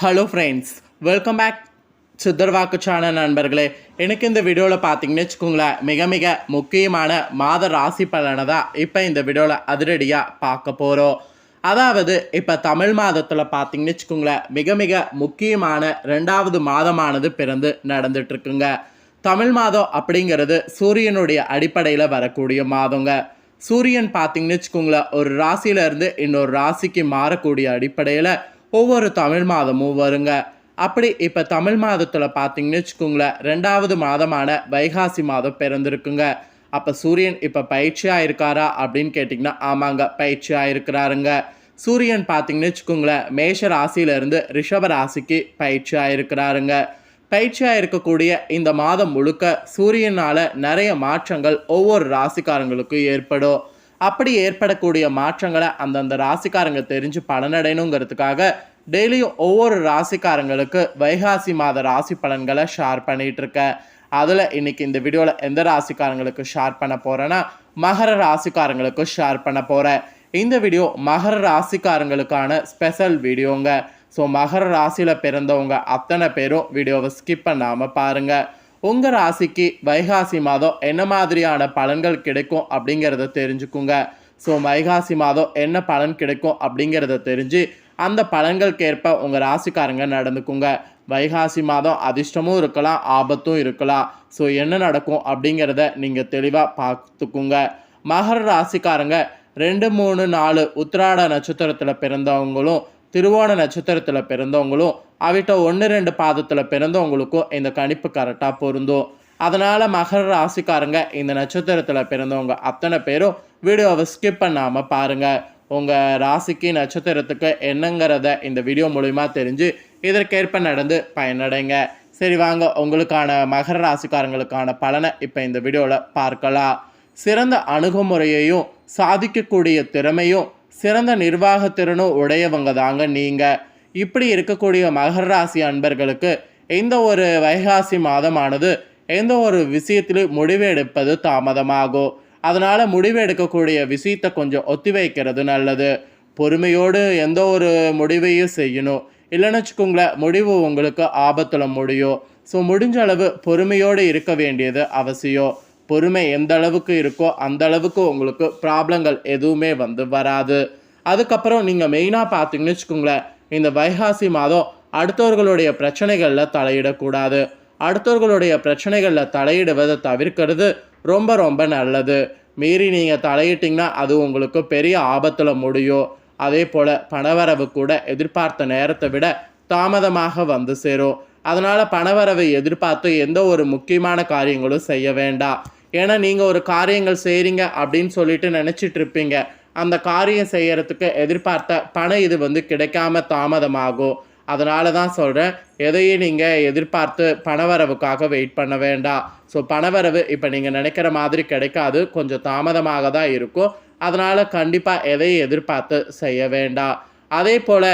Hello friends, welcome back சித்தர்வாக்கு channel நண்பர்களே. எனக்கு இந்த வீடியோவில் பார்த்தீங்கன்னு வச்சுக்கோங்களேன், மிக மிக முக்கியமான மாத ராசி பலனை தான் இப்போ இந்த வீடியோவில் அதிரடியாக பார்க்க போகிறோம். அதாவது இப்போ தமிழ் மாதத்தில் பார்த்தீங்கன்னு வச்சுக்கோங்களேன், மிக மிக முக்கியமான 2வது மாதமானது பிறந்து நடந்துட்டுருக்குங்க. தமிழ் மாதம் அப்படிங்கிறது சூரியனுடைய அடிப்படையில் வரக்கூடிய மாதங்க. சூரியன் பார்த்தீங்கன்னு வச்சுக்கோங்களேன், ஒரு ராசியிலேருந்து இன்னொரு ராசிக்கு மாறக்கூடிய அடிப்படையில் ஒவ்வொரு தமிழ் மாதமும் வருங்க. அப்படி இப்போ தமிழ் மாதத்தில் பார்த்தீங்கன்னு வச்சுக்கோங்களேன், 2வது மாதமான வைகாசி மாதம் பிறந்திருக்குங்க. அப்போ சூரியன் இப்போ பயிற்சியாக இருக்காரா அப்படின்னு கேட்டிங்கன்னா, ஆமாங்க, பயிற்சியாக இருக்கிறாருங்க. சூரியன் பார்த்தீங்கன்னு வச்சுக்கோங்களேன், மேஷ ராசியிலேருந்து ரிஷப ராசிக்கு பயிற்சியாக இருக்கிறாருங்க. பயிற்சியாக இருக்கக்கூடிய இந்த மாதம் முழுக்க சூரியனால் நிறைய மாற்றங்கள் ஒவ்வொரு ராசிக்காரங்களுக்கும் ஏற்படும். அப்படி ஏற்படக்கூடிய மாற்றங்களை அந்தந்த ராசிக்காரங்க தெரிஞ்சு பலனடையணுங்கிறதுக்காக டெய்லியும் ஒவ்வொரு ராசிக்காரங்களுக்கு வைகாசி மாத ராசி பலன்களை ஷேர் பண்ணிகிட்டு இருக்கேன். அதில் இன்னைக்கு இந்த வீடியோவில் எந்த ராசிக்காரங்களுக்கு ஷேர் பண்ண போகிறேன்னா, மகர ராசிக்காரங்களுக்கு ஷேர் பண்ண போகிறேன். இந்த வீடியோ மகர ராசிக்காரங்களுக்கான ஸ்பெஷல் வீடியோங்க. ஸோ மகர ராசியில் பிறந்தவங்க அத்தனை பேரும் வீடியோவை ஸ்கிப் பண்ணாமல் பாருங்கள். உங்கள் ராசிக்கு வைகாசி மாதம் என்ன மாதிரியான பலன்கள் கிடைக்கும் அப்படிங்கிறத தெரிஞ்சுக்குங்க. ஸோ வைகாசி மாதம் என்ன பலன் கிடைக்கும் அப்படிங்கிறத தெரிஞ்சு அந்த பலன்களுக்கேற்ப உங்கள் ராசிக்காரங்க நடந்துக்குங்க. வைகாசி மாதம் அதிர்ஷ்டமும் இருக்கலாம், ஆபத்தும் இருக்கலாம். ஸோ என்ன நடக்கும் அப்படிங்கிறத நீங்கள் தெளிவாக பார்த்துக்குங்க. மகர ராசிக்காரங்க 2, 3, 4 உத்திராட நட்சத்திரத்தில் பிறந்தவங்களும், திருவோண நட்சத்திரத்தில் பிறந்தவங்களும், அவிட்ட 1, 2 பாதத்தில் பிறந்தவங்களுக்கும் இந்த கணிப்பு கரெக்டாக பொருந்தும். அதனால் மகர ராசிக்காரங்க இந்த நட்சத்திரத்தில் பிறந்தவங்க அத்தனை பேரும் வீடியோவை ஸ்கிப் பண்ணாமல் பாருங்கள். உங்கள் ராசிக்கு நட்சத்திரத்துக்கு என்னங்கிறத இந்த வீடியோ மூலிமா தெரிஞ்சு இதற்கேற்ப நடந்து பயனடைங்க. சரி வாங்க, உங்களுக்கான மகர ராசிக்காரங்களுக்கான பலனை இப்போ இந்த வீடியோவில் பார்க்கலாம். சிறந்த அணுகுமுறையையும் சாதிக்கக்கூடிய திறமையும் சிறந்த நிர்வாகத்திறனும் உடையவங்க தாங்க நீங்கள். இப்படி இருக்கக்கூடிய மகர ராசி அன்பர்களுக்கு இந்த ஒரு வைகாசி மாதமானது எந்த ஒரு விஷயத்திலும் முடிவு எடுப்பது தாமதமாகும். அதனால் முடிவு எடுக்கக்கூடிய விஷயத்தை கொஞ்சம் ஒத்தி வைக்கிறது நல்லது. பொறுமையோடு எந்த ஒரு முடிவையும் செய்யணும். இல்லைன்னு வச்சுக்கோங்களேன், முடிவு உங்களுக்கு ஆபத்தில் முடியும். ஸோ முடிஞ்ச அளவு பொறுமையோடு இருக்க வேண்டியது அவசியம். பொறுமை எந்த அளவுக்கு இருக்கோ அந்த அளவுக்கு உங்களுக்கு ப்ராப்ளங்கள் எதுவுமே வராது. அதுக்கப்புறம் நீங்கள் மெயினாக பார்த்தீங்கன்னு வச்சுக்கோங்களேன், இந்த வைகாசி மாதம் அடுத்தவர்களுடைய பிரச்சனைகளில் தலையிடக்கூடாது. அடுத்தவர்களுடைய பிரச்சனைகளில் தலையிடுவதை தவிர்க்கிறது ரொம்ப ரொம்ப நல்லது. மீறி நீங்கள் தலையிட்டிங்கன்னா அது உங்களுக்கு பெரிய ஆபத்தில் முடியும். அதே போல் பணவரவு கூட எதிர்பார்த்த நேரத்தை விட தாமதமாக வந்து சேரும். அதனால் பணவரவை எதிர்பார்த்து எந்த ஒரு முக்கியமான காரியங்களும் செய்ய வேண்டாம். ஏன்னா நீங்கள் ஒரு காரியங்கள் செய்கிறீங்க அப்படின்னு சொல்லிட்டு நினச்சிட்டு இருப்பீங்க. அந்த காரியம் செய்கிறதுக்கு எதிர்பார்த்த பணம் இது கிடைக்காம தாமதமாகும். அதனால தான் சொல்கிறேன், எதையும் நீங்கள் எதிர்பார்த்து பணவரவுக்காக வெயிட் பண்ண வேண்டாம். ஸோ பணவரவு இப்போ நீங்கள் நினைக்கிற மாதிரி கிடைக்காது, கொஞ்சம் தாமதமாக தான் இருக்கும். அதனால் கண்டிப்பாக எதையும் எதிர்பார்த்து செய்ய வேண்டாம். அதே போல்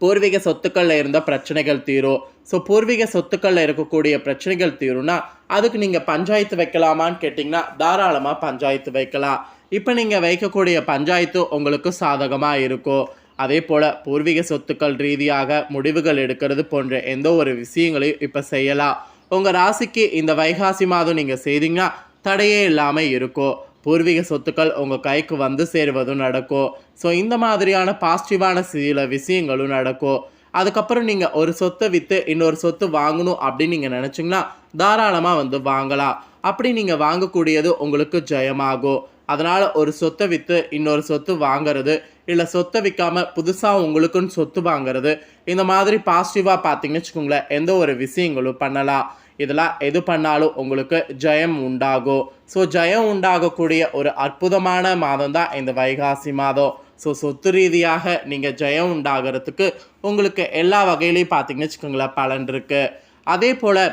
பூர்வீக சொத்துக்களில் இருந்த பிரச்சனைகள் தீரும். ஸோ பூர்வீக சொத்துக்களில் இருக்கக்கூடிய பிரச்சனைகள் தீரும்னா அதுக்கு நீங்கள் பஞ்சாயத்து வைக்கலாமான்னு கேட்டிங்கன்னா தாராளமாக பஞ்சாயத்து வைக்கலாம். இப்போ நீங்கள் வைக்கக்கூடிய பஞ்சாயத்து உங்களுக்கு சாதகமாக இருக்கும். அதே போல் பூர்வீக சொத்துக்கள் ரீதியாக முடிவுகள் எடுக்கிறது போன்ற எந்த ஒரு விஷயங்களையும் இப்போ செய்யலாம். உங்கள் ராசிக்கு இந்த வைகாசி மாதம் நீங்கள் செய்தீங்கன்னா தடையே இல்லாமல் இருக்கும். பூர்வீக சொத்துக்கள் உங்கள் கைக்கு வந்து சேருவதும் நடக்கும். ஸோ இந்த மாதிரியான பாசிட்டிவான சில விஷயங்களும் நடக்கும். அதுக்கப்புறம் நீங்கள் ஒரு சொத்தை விற்று இன்னொரு சொத்து வாங்கணும் அப்படின்னு நீங்கள் நினச்சிங்கன்னா தாராளமாக வாங்கலாம். அப்படி நீங்கள் வாங்கக்கூடியது உங்களுக்கு ஜெயமாகும். அதனால் ஒரு சொத்தை விற்று இன்னொரு சொத்து வாங்கிறது, இல்லை சொத்தை விற்காமல் புதுசாக உங்களுக்குன்னு சொத்து வாங்கிறது, இந்த மாதிரி பாசிட்டிவாக பார்த்தீங்கன்னு வச்சுக்கோங்களேன், எந்த ஒரு விஷயங்களும் பண்ணலாம். இதெல்லாம் எது பண்ணாலும் உங்களுக்கு ஜெயம் உண்டாகும். ஸோ ஜெயம் உண்டாகக்கூடிய ஒரு அற்புதமான மாதம் தான் இந்த வைகாசி மாதம். ஸோ சொத்து ரீதியாக நீங்கள் ஜெயம் உண்டாகிறதுக்கு உங்களுக்கு எல்லா வகையிலையும் பார்த்தீங்கன்னு வச்சுக்கோங்களேன் பலன் இருக்குது. அதே போல்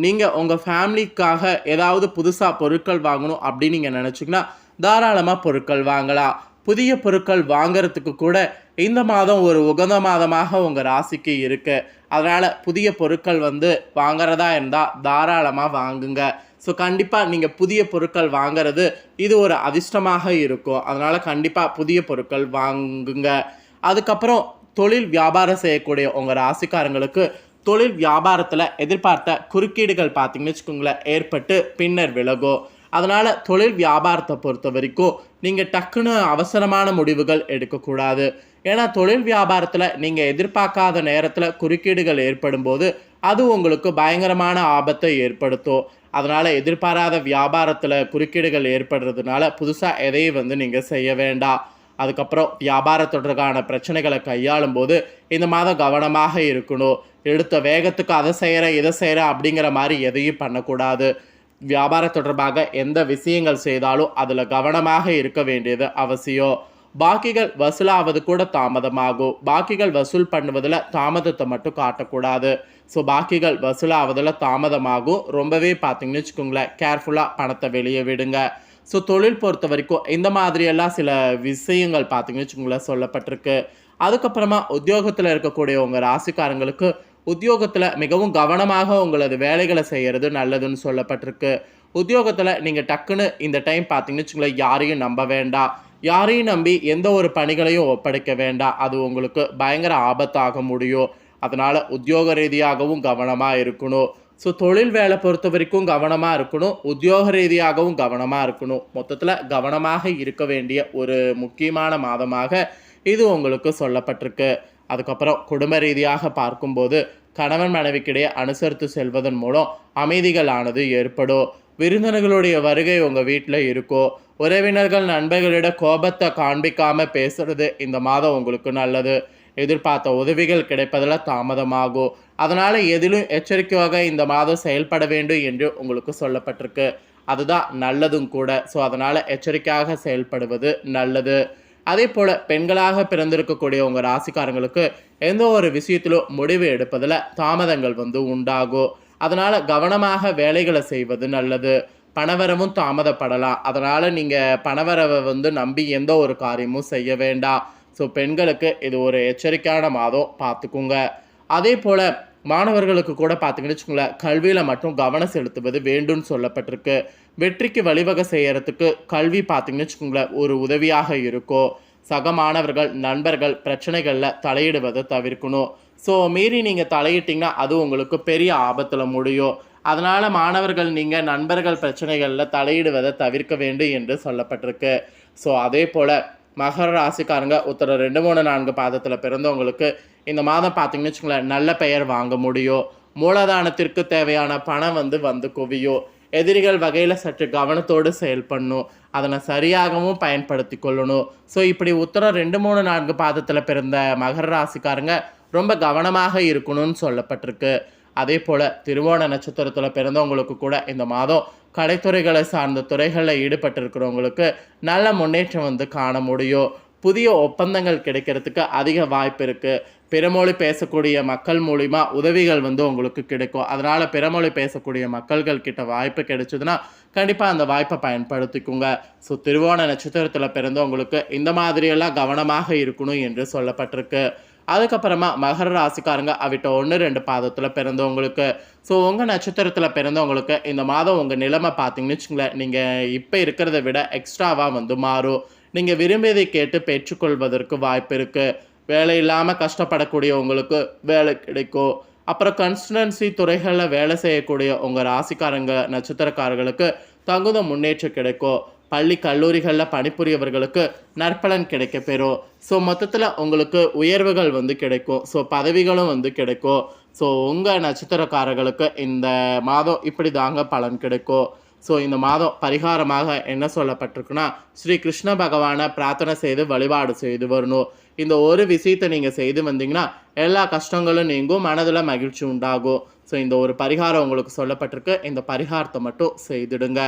நீங்கள் உங்கள் ஃபேமிலிக்காக ஏதாவது புதுசாக பொருட்கள் வாங்கணும் அப்படின்னு நீங்கள் நினச்சிங்கன்னா தாராளமாக பொருட்கள் வாங்கலாம். புதிய பொருட்கள் வாங்கிறதுக்கு கூட இந்த மாதம் ஒரு உகந்த மாதமாக உங்கள் ராசிக்கு இருக்குது. அதனால் புதிய பொருட்கள் வாங்கிறதா இருந்தால் தாராளமாக வாங்குங்க. ஸோ கண்டிப்பாக நீங்கள் புதிய பொருட்கள் வாங்கிறது இது ஒரு அதிர்ஷ்டமாக இருக்கும். அதனால் கண்டிப்பாக புதிய பொருட்கள் வாங்குங்க. அதுக்கப்புறம் தொழில் வியாபாரம் செய்யக்கூடிய உங்கள் ராசிக்காரங்களுக்கு தொழில் வியாபாரத்தில் எதிர்பார்த்த குறுக்கீடுகள் பார்த்தீங்கன்னு வச்சுக்கோங்களேன் ஏற்பட்டு பின்னர் விலகும். அதனால் தொழில் வியாபாரத்தை பொறுத்த வரைக்கும் நீங்கள் டக்குன்னு அவசரமான முடிவுகள் எடுக்கக்கூடாது. ஏன்னா தொழில் வியாபாரத்தில் நீங்கள் எதிர்பார்க்காத நேரத்தில் குறுக்கீடுகள் ஏற்படும் போது அது உங்களுக்கு பயங்கரமான ஆபத்தை ஏற்படுத்தும். அதனால் எதிர்பாராத வியாபாரத்தில் குறுக்கீடுகள் ஏற்படுறதுனால புதுசாக எதையும் நீங்கள் செய்ய வேண்டாம். அதுக்கப்புறம் வியாபார தொடர்பான பிரச்சனைகளை கையாளும் போது இந்த மாதம் கவனமாக இருக்கணும். எடுத்த வேகத்துக்கு அதை செய்கிறேன் இதை செய்கிறேன் அப்படிங்கிற மாதிரி எதையும் பண்ணக்கூடாது. வியாபார தொடர்பாக எந்த விஷயங்கள் செய்தாலும் அதில் கவனமாக இருக்க வேண்டியது அவசியம். பாக்கிகள் வசூலாவது கூட தாமதமாகும். பாக்கிகள் வசூல் பண்ணுவதில் தாமதத்தை மட்டும் காட்டக்கூடாது. ஸோ பாக்கிகள் வசூலாவதில் தாமதமாகும். ரொம்பவே பார்த்தீங்கன்னு வச்சுக்கோங்களேன் கேர்ஃபுல்லாக பணத்தை வெளியே விடுங்க. ஸோ தொழில் பொறுத்த வரைக்கும் இந்த மாதிரியெல்லாம் சில விஷயங்கள் பார்த்தீங்கன்னு வச்சுக்கோங்களேன் சொல்லப்பட்டிருக்கு. அதுக்கப்புறமா உத்தியோகத்தில் இருக்கக்கூடிய உங்கள் ராசிக்காரங்களுக்கு உத்தியோகத்தில் மிகவும் கவனமாக உங்களது வேலைகளை செய்கிறது நல்லதுன்னு சொல்லப்பட்டிருக்கு. உத்தியோகத்தில் நீங்கள் டக்குன்னு இந்த டைம் பார்த்தீங்கன்னு வச்சுக்கோங்களேன் யாரையும் நம்ப வேண்டாம். யாரையும் நம்பி எந்த ஒரு பணிகளையும் ஒப்படைக்க வேண்டாம். அது உங்களுக்கு பயங்கர ஆபத்தாக முடியும். அதனால் உத்தியோக ரீதியாகவும் கவனமாக இருக்கணும். ஸோ தொழில் வேலை பொறுத்த வரைக்கும் கவனமாக இருக்கணும். உத்தியோக ரீதியாகவும் கவனமாக இருக்கணும். மொத்தத்தில் கவனமாக இருக்க வேண்டிய ஒரு முக்கியமான மாதமாக இது உங்களுக்கு சொல்லப்பட்டிருக்கு. அதுக்கப்புறம் குடும்ப ரீதியாக பார்க்கும்போது கணவன் மனைவிக்கிடையே அனுசரித்து செல்வதன் மூலம் அமைதிகளானது ஏற்படும். விருந்தினர்களுடைய வருகை உங்கள் வீட்டில் இருக்கும். உறவினர்கள் நண்பர்களிடம் கோபத்தை காண்பிக்காமல் பேசுறது இந்த மாதம் உங்களுக்கு நல்லது. எதிர்பார்த்த உதவிகள் கிடைப்பதில் தாமதமாகும். அதனால் எதிலும் எச்சரிக்கையாக இந்த மாதம் செயல்பட வேண்டும் என்று உங்களுக்கு சொல்லப்பட்டிருக்கு. அதுதான் நல்லதும் கூட. ஸோ அதனால் எச்சரிக்கையாக செயல்படுவது நல்லது. அதே போல் பெண்களாக பிறந்திருக்கக்கூடிய உங்கள் ராசிக்காரங்களுக்கு எந்த ஒரு விஷயத்திலும் முடிவு எடுப்பதில் தாமதங்கள் உண்டாகும். அதனால் கவனமாக வேலைகளை செய்வது நல்லது. பணவரவும் தாமதப்படலாம். அதனால் நீங்கள் பணவரவை நம்பி எந்த ஒரு காரியமும் செய்ய வேண்டாம். ஸோ பெண்களுக்கு இது ஒரு எச்சரிக்கையான மாதம் பார்த்துக்குங்க. அதே போல் மாணவர்களுக்கு கூட பார்த்தீங்கன்னு வச்சுக்கோங்களேன் கல்வியில் மட்டும் கவனம் செலுத்துவது வேண்டும்னு சொல்லப்பட்டிருக்கு. வெற்றிக்கு வழிவகை செய்யறதுக்கு கல்வி பார்த்தீங்கன்னு வச்சுக்கோங்களேன் ஒரு உதவியாக இருக்கும். சக மாணவர்கள் நண்பர்கள் பிரச்சனைகளில் தலையிடுவதை தவிர்க்கணும். ஸோ மீறி நீங்கள் தலையிட்டிங்கன்னா அது உங்களுக்கு பெரிய ஆபத்தில் முடியும். அதனால் மாணவர்கள் நீங்கள் நண்பர்கள் பிரச்சனைகளில் தலையிடுவதை தவிர்க்க வேண்டும் என்று சொல்லப்பட்டிருக்கு. ஸோ அதே போல் மகர ராசிக்காரங்க உத்தர 2, 3, 4 பாதத்தில் பிறந்தவங்களுக்கு இந்த மாதம் பார்த்தீங்கன்னு வச்சுக்கோங்களேன் நல்ல பெயர் வாங்க முடியும். மூலதானத்திற்கு தேவையான பணம் வந்து குவியும். எதிரிகள் வகையில் சற்று கவனத்தோடு செயல்படணும். அதனை சரியாகவும் பயன்படுத்தி கொள்ளணும். ஸோ இப்படி உத்தரம் 2, 3, 4 பாதத்தில் பிறந்த மகர ராசிக்காரங்க ரொம்ப கவனமாக இருக்கணும்னு சொல்லப்பட்டிருக்கு. அதே போல் திருவோண நட்சத்திரத்தில் பிறந்தவங்களுக்கு கூட இந்த மாதம் கலைத்துறைகளை சார்ந்த துறைகளில் ஈடுபட்டிருக்கிறவங்களுக்கு நல்ல முன்னேற்றம் காண முடியும். புதிய ஒப்பந்தங்கள் கிடைக்கிறதுக்கு அதிக வாய்ப்பு இருக்குது. பிறமொழி பேசக்கூடிய மக்கள் மூலிமா உதவிகள் உங்களுக்கு கிடைக்கும். அதனால் பிறமொழி பேசக்கூடிய மக்கள்கள் கிட்ட வாய்ப்பு கிடைச்சதுன்னா கண்டிப்பாக அந்த வாய்ப்பை பயன்படுத்திக்குங்க. ஸோ திருவோண நட்சத்திரத்தில் பிறந்தவங்களுக்கு இந்த மாதிரியெல்லாம் கவனமாக இருக்கணும் என்று சொல்லப்பட்டிருக்கு. அதுக்கப்புறமா மகர ராசிக்காரங்க அவிட்ட 1, 2 பாதத்தில் பிறந்தவங்களுக்கு ஸோ உங்கள் நட்சத்திரத்தில் பிறந்தவங்களுக்கு இந்த மாதம் உங்கள் நிலைமை பார்த்தீங்கன்னு வச்சுங்களேன் நீங்கள் இப்போ இருக்கிறத விட எக்ஸ்ட்ராவாக மாறும். நீங்கள் விரும்பியதை கேட்டு பெற்றுக்கொள்வதற்கு வாய்ப்பு இருக்குது. வேலை இல்லாமல் கஷ்டப்படக்கூடிய உங்களுக்கு வேலை கிடைக்கும். அப்புறம் கன்ஸ்டன்சி துறைகளில் வேலை செய்யக்கூடிய உங்கள் ராசிக்காரங்க நட்சத்திரக்காரர்களுக்கு தகுந்த முன்னேற்றம் கிடைக்கும். பள்ளி கல்லூரிகளில் பணிபுரியவர்களுக்கு நற்பலன் கிடைக்க பெறும். ஸோ மொத்தத்தில் உங்களுக்கு உயர்வுகள் கிடைக்கும். ஸோ பதவிகளும் கிடைக்கும். ஸோ உங்கள் நட்சத்திரக்காரர்களுக்கு இந்த மாதம் இப்படி தாங்க பலன் கிடைக்கும். ஸோ இந்த மாதம் பரிகாரமாக என்ன சொல்லப்பட்டிருக்குன்னா ஸ்ரீ கிருஷ்ண பகவானை பிரார்த்தனை செய்து வழிபாடு செய்து வரணும். இந்த ஒரு விஷயத்தை நீங்கள் செய்து வந்தீங்கன்னா எல்லா கஷ்டங்களும் நீங்கும். மனதில் மகிழ்ச்சி உண்டாகும். ஸோ இந்த ஒரு பரிகாரம் உங்களுக்கு சொல்லப்பட்டிருக்கு. இந்த பரிகாரத்தை மட்டும் செய்துடுங்க.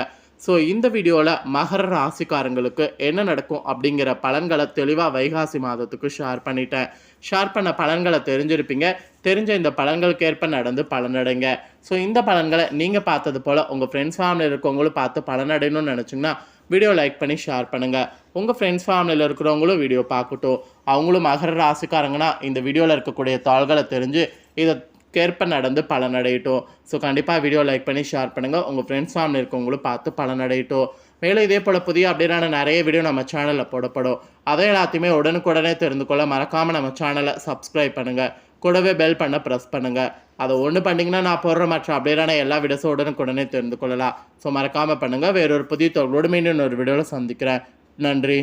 ஸோ இந்த வீடியோவில் மகர ராசிக்காரங்களுக்கு என்ன நடக்கும் அப்படிங்கிற பலன்களை தெளிவாக வைகாசி மாதத்துக்கு ஷேர் பண்ணிட்டேன். ஷேர் பண்ண பலன்களை தெரிஞ்சிருப்பீங்க. தெரிஞ்ச இந்த பலன்களுக்கு ஏற்ப நடந்து பலனடைங்க. ஸோ இந்த பலன்களை நீங்கள் பார்த்தது போல் உங்கள் ஃப்ரெண்ட்ஸ் ஃபேமிலியில் இருக்கவங்களும் பார்த்து பலனடையணும்னு நினச்சிங்கன்னா வீடியோ லைக் பண்ணி ஷேர் பண்ணுங்கள். உங்கள் ஃப்ரெண்ட்ஸ் ஃபேமிலியில் இருக்கிறவங்களும் வீடியோ பார்க்கட்டும். அவங்களும் மகர ராசிக்காரங்கன்னா இந்த வீடியோவில் இருக்கக்கூடிய தாள்களை தெரிஞ்சு இதை கேற்ப நடந்து பலனடையட்டும். ஸோ கண்டிப்பாக வீடியோ லைக் பண்ணி ஷேர் பண்ணுங்கள். உங்கள் ஃப்ரெண்ட்ஸ் ஃபேமிலி இருக்கவங்களும் பார்த்து பலனடையட்டும். மேலும் இதே போல் புதிய அப்டேட்டான நிறைய வீடியோ நம்ம சேனலில் போடப்படும். அதை எல்லாத்தையுமே உடனுக்குடனே தெரிந்து கொள்ள மறக்காமல் நம்ம சேனலை சப்ஸ்கிரைப் பண்ணுங்கள். கூடவே பெல் பண்ண ப்ரெஸ் பண்ணுங்கள். அதை ஒன்று பண்ணிங்கன்னா நான் போடுற மற்ற அப்டேட்டான எல்லா வீடியோஸும் உடனுக்குடனே தெரிந்து கொள்ளலாம். ஸோ மறக்காமல் பண்ணுங்கள். வேறொரு புதிய தொழிலோடு மீண்டும் ஒரு வீடியோவில் சந்திக்கிறேன். நன்றி.